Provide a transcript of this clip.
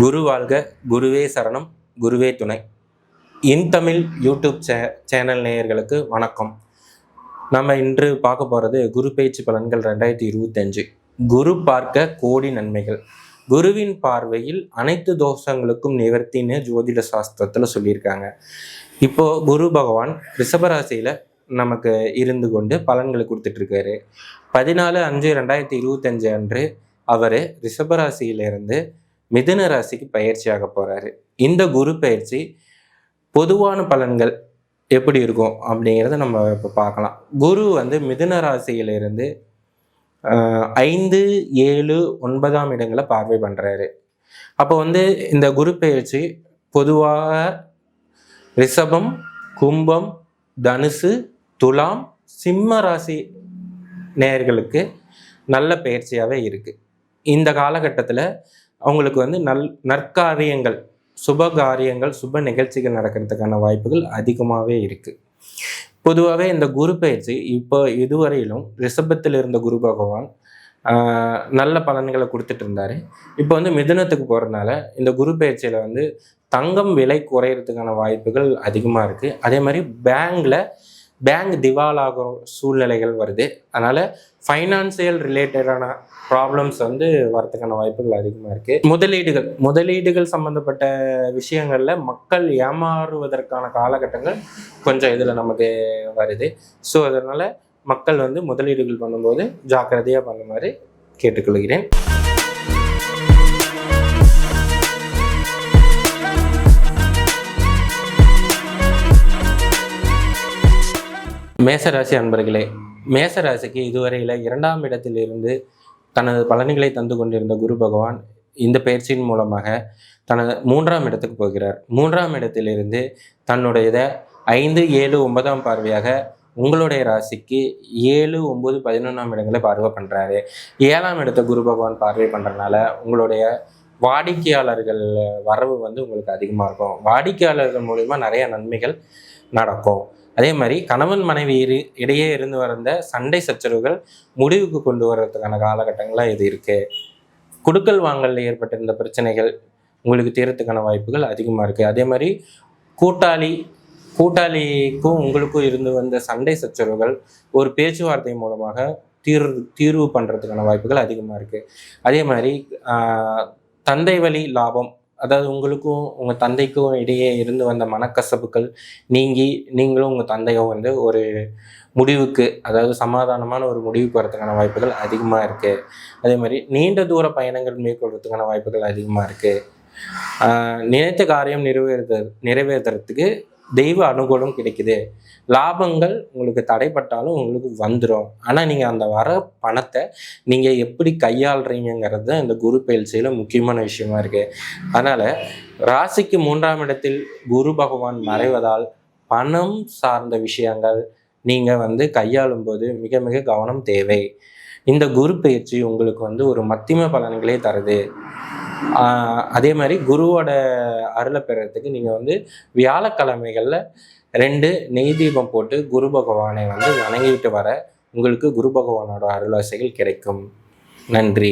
குரு வாழ்க, குருவே சரணம், குருவே துணை. இன்தமிழ் யூடியூப் சேனல் நேயர்களுக்கு வணக்கம். நம்ம இன்று பார்க்க போகிறது குரு பயிற்சி பலன்கள் 2025. குரு பார்க்க கோடி நன்மைகள். குருவின் பார்வையில் அனைத்து தோஷங்களுக்கும் நிவர்த்தின்னு ஜோதிட சாஸ்திரத்தில் சொல்லியிருக்காங்க. இப்போ குரு பகவான் ரிஷபராசியில் நமக்கு இருந்து கொண்டு பலன்களை கொடுத்துட்ருக்காரு. 14/5/2025 அன்று அவர் ரிஷபராசியிலிருந்து மிதுன ராசிக்கு பயிற்சியாக போகிறாரு. இந்த குரு பயிற்சி பொதுவான பலன்கள் எப்படி இருக்கும் அப்படிங்கிறத நம்ம இப்போ பார்க்கலாம். குரு மிதுன ராசியிலிருந்து 5, 7, 9ஆம் இடங்களை பார்வை பண்ணுறாரு. அப்போ இந்த குரு பயிற்சி பொதுவாக ரிஷபம், கும்பம், தனுசு, துலாம், சிம்ம ராசி நேயர்களுக்கு நல்ல பயிற்சியாகவே இருக்குது. இந்த காலகட்டத்தில் அவங்களுக்கு நற்காரியங்கள், சுப காரியங்கள், சுப நிகழ்ச்சிகள் நடக்கிறதுக்கான வாய்ப்புகள் அதிகமாகவே இருக்குது. பொதுவாகவே இந்த குரு பயிற்சி இப்போ இதுவரையிலும் ரிஷபத்தில் இருந்த குரு பகவான் நல்ல பலன்களை கொடுத்துட்டு இருந்தார். இப்போ மிதுனத்துக்கு போகிறதுனால இந்த குரு பயிற்சியில் தங்கம் விலை குறையிறதுக்கான வாய்ப்புகள் அதிகமாக இருக்குது. அதே மாதிரி பேங்க் திவாலாகிற சூழ்நிலைகள் வருது. அதனால் ஃபைனான்சியல் ரிலேட்டடான ப்ராப்ளம்ஸ் வரதுக்கான வாய்ப்புகள் அதிகமாக இருக்குது. முதலீடுகள் சம்மந்தப்பட்ட விஷயங்களில் மக்கள் ஏமாறுவதற்கான காலகட்டங்கள் கொஞ்சம் இதில் நமக்கு வருது. ஸோ அதனால் மக்கள் முதலீடுகள் பண்ணும்போது ஜாக்கிரதையாக பண்ணுமாறு கேட்டுக்கொள்கிறேன். மேசராசி அன்பர்களே, மேசராசிக்கு இதுவரையில் 2ஆம் இடத்திலிருந்து தனது பலன்களை தந்து கொண்டிருந்த குரு பகவான் இந்த பயிற்சியின் மூலமாக தனது 3ஆம் இடத்துக்கு போகிறார். 3ஆம் இடத்திலிருந்து தன்னுடைய 5, 7, 9ஆம் பார்வையாக உங்களுடைய ராசிக்கு 7, 9, 11ஆம் இடங்களை பார்வை பண்ணுறாரு. 7ஆம் இடத்தை குரு பகவான் பார்வை பண்ணுறதுனால உங்களுடைய வாடிக்கையாளர்கள் வரவு உங்களுக்கு அதிகமாக இருக்கும். வாடிக்கையாளர்கள் மூலிமா நிறைய நன்மைகள் நடக்கும். அதே மாதிரி கணவன் மனைவி இடையே இருந்து வந்த சண்டை சச்சரவுகள் முடிவுக்கு கொண்டு வர்றதுக்கான காலகட்டங்களாக இது இருக்குது. குடுக்கல் வாங்கலில் ஏற்பட்டிருந்த பிரச்சனைகள் உங்களுக்கு தீர்றதுக்கான வாய்ப்புகள் அதிகமாக இருக்குது. அதே மாதிரி கூட்டாளிக்கும் உங்களுக்கும் இருந்து வந்த சண்டை சச்சரவுகள் ஒரு பேச்சுவார்த்தை மூலமாக தீர்வு பண்ணுறதுக்கான வாய்ப்புகள் அதிகமாக இருக்குது. அதே மாதிரி தந்தை வழி லாபம், அதாவது உங்களுக்கும் உங்கள் தந்தைக்கும் இடையே இருந்து வந்த மனக்கசப்புகள் நீங்களும் உங்கள் தந்தையும் ஒரு முடிவுக்கு, அதாவது சமாதானமான ஒரு முடிவுக்கு வரதுக்கான வாய்ப்புகள் அதிகமாக இருக்குது. அதே மாதிரி நீண்ட தூர பயணங்கள் மேற்கொள்றதுக்கான வாய்ப்புகள் அதிகமாக இருக்குது. நினைத்த காரியம் நிறைவேற்றுறதுக்கு தெய்வ அனுகூலம் கிடைக்குது. லாபங்கள் உங்களுக்கு தடைப்பட்டாலும் உங்களுக்கு வந்துடும். ஆனால் நீங்கள் அந்த வர பணத்தை நீங்கள் எப்படி கையாளுறீங்கிறது இந்த குரு பயிற்சியில் முக்கியமான விஷயமா இருக்குது. அதனால் ராசிக்கு 3ஆம் இடத்தில் குரு பகவான் மறைவதால் பணம் சார்ந்த விஷயங்கள் நீங்கள் கையாளும் போது மிக மிக கவனம் தேவை. இந்த குரு பயிற்சி உங்களுக்கு ஒரு மத்தியம பலன்களே தருது. அதே மாதிரி குருவோட அருளை பெறறதுக்கு நீங்கள் வியாழக்கிழமைகளில் 2 நெய் தீபம் போட்டு குரு பகவானை வணங்கிவிட்டு வர உங்களுக்கு குரு பகவானோட அருளாசைகள் கிடைக்கும். நன்றி.